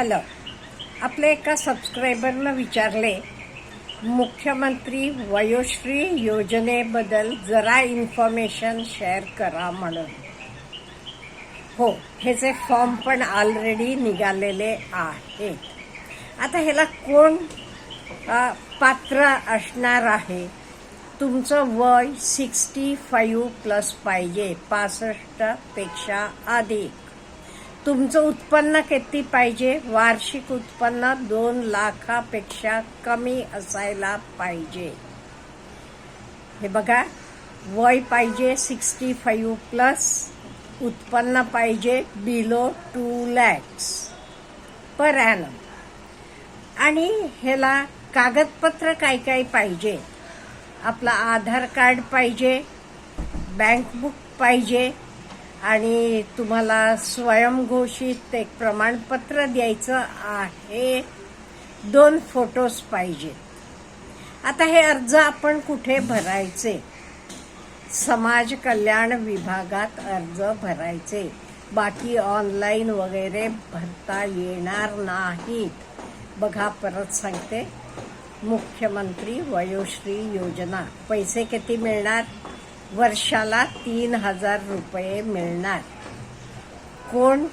Hello, आपल्या एका सबस्क्रायबरनं विचारले मुख्यमंत्री वयोश्री योजनेबद्दल जरा इन्फॉर्मेशन शेअर करा म्हणून. हो, ह्याचे फॉर्म पण ऑलरेडी निघालेले आहेत. आता ह्याला कोण पात्र असणार आहे? तुमचं वय 65+ पाहिजे, 65 पेक्षा अधिक. तुमचं उत्पन्न किती पाहिजे? वार्षिक उत्पन्न 2 लाखापेक्षा कमी असायला पाहिजे. हे बघा, वय पाहिजे 65+, उत्पन्न पाहिजे बिलो 2 lakhs पर ॲनम. आणि ह्याला कागदपत्र काय काय पाहिजे? आपला आधार कार्ड पाहिजे, बँक बुक पाहिजे, आणि तुम्हाला स्वयंघोषित एक प्रमाणपत्र द्यायचं आहे. 2 फोटोज पाहिजे. आता हे अर्ज आपण कुठे भरायचे? समाज कल्याण विभागात अर्ज भरायचे. बाकी ऑनलाईन वगैरे भरता येणार नाहीत. बघा, परत सांगते, मुख्यमंत्री वयोश्री योजना. पैसे किती मिळणार? वर्षाला 3,000 रुपये मिळणार. कोण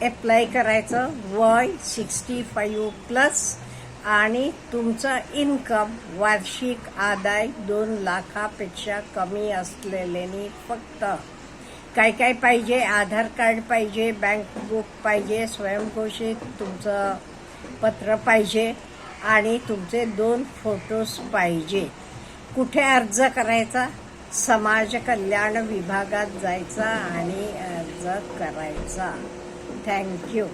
अप्लाय करायचं? वय 65+ आणि तुमचं इन्कम, वार्षिक आदाय 2 लाखापेक्षा कमी असलेल्यांनी फक्त. काय काय पाहिजे? आधार कार्ड पाहिजे, बँक बुक पाहिजे, स्वयंघोषित तुमचं पत्र पाहिजे, आणि तुमचे 2 फोटोज पाहिजे. कुठे अर्ज करायचा? समाज कल्याण विभागात जायचा आणि अर्ज करायचा. थँक्यू.